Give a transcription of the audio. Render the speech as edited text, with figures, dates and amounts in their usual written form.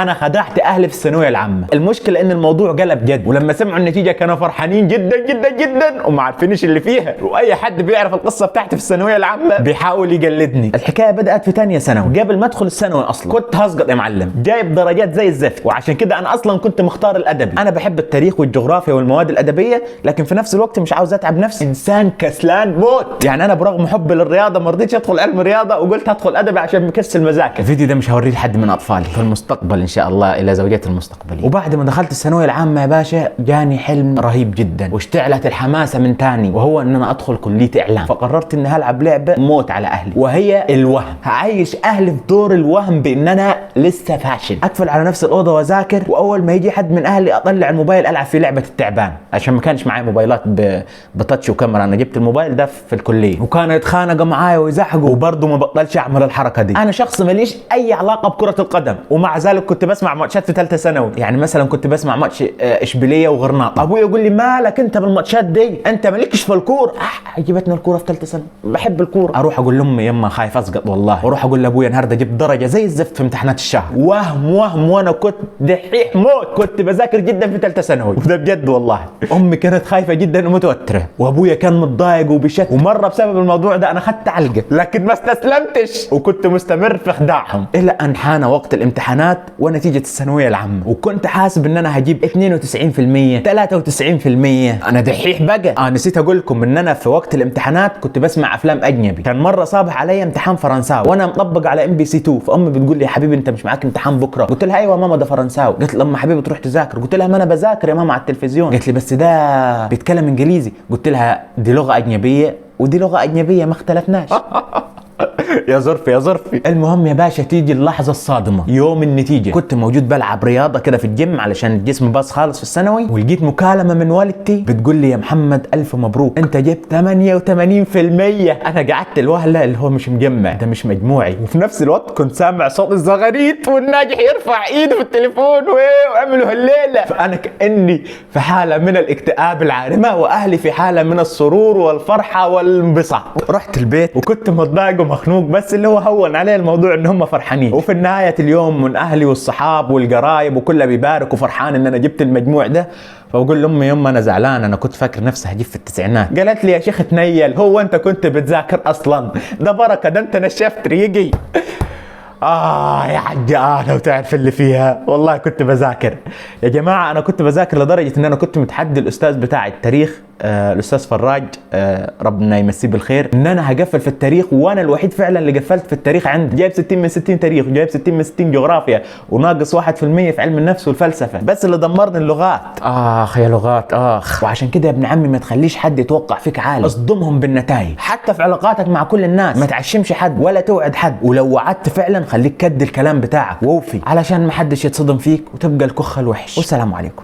انا خدعت اهلي في الثانويه العامه. المشكله ان الموضوع قلب جد، ولما سمعوا النتيجه كانوا فرحانين جدا جدا جدا وما عارفينش اللي فيها. واي حد بيعرف القصه بتاعتي في الثانويه العامه بيحاول يقلدني. الحكايه بدات في ثانيه ثانوي، قبل ما ادخل الثانوي اصلا كنت هسقط يا معلم، جايب درجات زي الزفت. وعشان كده انا اصلا كنت مختار الادبي. انا بحب التاريخ والجغرافيا والمواد الادبيه، لكن في نفس الوقت مش عاوز اتعب نفسي، انسان كسلان موت. يعني انا برغم حبي للرياضه ما رضيتش ادخل علم رياضه وقلت هدخل ادبي عشان مكسل مذاكر. الفيديو ده مش هوريه لحد من اطفالي في المستقبل ان شاء الله، الى زوجتي المستقبليه. وبعد ما دخلت الثانويه العامه يا باشا جاني حلم رهيب جدا، واشتعلت الحماسه من تاني، وهو ان انا ادخل كليه اعلام. فقررت اني هلعب لعبه موت على اهلي، وهي الوهم. هعيش اهلي في دور الوهم بان انا لسه فاشل، اقفل على نفس الاوضه واذاكر، واول ما يجي حد من اهلي اطلع الموبايل العب في لعبه التعبان، عشان ما كانش معي موبايلات بتاتش وكاميرا. انا جبت الموبايل ده في الكليه، وكانوا يتخانقوا معايا ويزحقوا، وبرضه ما بطلش اعمل الحركه دي. انا شخص ماليش اي علاقه بكره القدم، ومع ذلك كنت بسمع ماتشات في ثالثه ثانوي. يعني مثلا كنت بسمع ماتش اشبيليه وغرناطه، ابوي يقول لي مالك انت بالماتشات دي، انت مالكش في الكوره. عجبتني الكوره في ثالثه ثانوي، بحب الكوره. اروح اقول لامي يما خايف اسقط والله، واروح اقول لابويا النهارده جبت درجه زي الزفت في امتحانات الشهر. وهم وانا كنت دحيح موت، كنت بذاكر جدا في ثالثه ثانوي، وده بجد والله. امي كانت خايفه جدا ومتوتره، وابويا كان متضايق وبشك، ومره بسبب الموضوع ده انا خدت علقه، لكن ما استسلمتش وكنت مستمر في خداعهم. الى ان حان وقت الامتحانات ونتيجه الثانويه العامه، وكنت حاسب ان انا هجيب 92% 93%. انا دحيح بقى. نسيت اقول لكم ان انا في وقت الامتحانات كنت بسمع افلام اجنبي. كان مره صابح علي امتحان فرنساوي وانا مطبق على MBC 2، فامي بتقول لي يا حبيبي انت مش معاك امتحان بكره؟ قلت لها ايوه ماما ده فرنساوي. قالت لي لما حبيبي تروح تذاكر. قلت لها ما انا بذاكر يا ماما على التلفزيون. قالت لي بس ده بيتكلم انجليزي. قلت لها دي لغه اجنبيه ودي لغه اجنبيه، ما اختلفناش. يا ظرفي يا ظرفي. المهم يا باشا تيجي اللحظه الصادمه، يوم النتيجه. كنت موجود بلعب رياضه كده في الجيم علشان الجسم باظ خالص في الثانوي، ولقيت مكالمه من والدتي بتقول لي يا محمد الف مبروك انت جبت 88%. انا قعدت الوهله اللي هو مش مجمع، ده مش مجموعي. وفي نفس الوقت كنت سامع صوت الزغاريت والناجح يرفع ايده في التليفون وعملوا هالليله. فانا كاني في حاله من الاكتئاب العارمه، واهلي في حاله من السرور والفرحه والانبساط. رحت البيت وكنت متضايق ومخنوق، بس اللي هو هون عليه الموضوع ان هم فرحانين. وفي نهايه اليوم من اهلي والصحاب والقرايب وكلها بيباركوا فرحان ان انا جبت المجموع ده. فبقول لامي يما انا زعلان، انا كنت فاكر نفسي هجيب في التسعينات. قالت لي يا شيخ تنيل، هو انت كنت بتذاكر اصلا؟ ده بركه، ده انت نشفت ريقي. يا حاجة لو تعرف اللي فيها، والله كنت بذاكر يا جماعة. أنا كنت بذاكر لدرجة إن أنا كنت متحدي الأستاذ بتاع التاريخ، الأستاذ فراج، ربنا يمسيه بالخير، إن أنا هقفل في التاريخ. وأنا الوحيد فعلا اللي قفلت في التاريخ عندي، جايب 60 من 60 تاريخ، وجايب 60 من 60 جغرافيا، وناقص 1% في علم النفس والفلسفة. بس اللي دمرني اللغات. يا لغات وعشان كده يا ابن عمي ما تخليش حد يتوقع فيك عالي، اصدمهم بالنتائج. حتى في علاقاتك مع كل الناس ما تعشمش حد ولا توعد حد، ولو وعدت فعلا خليك كد الكلام بتاعك ووفي، علشان ما حدش يتصدم فيك وتبقى الكخ الوحش. والسلام عليكم.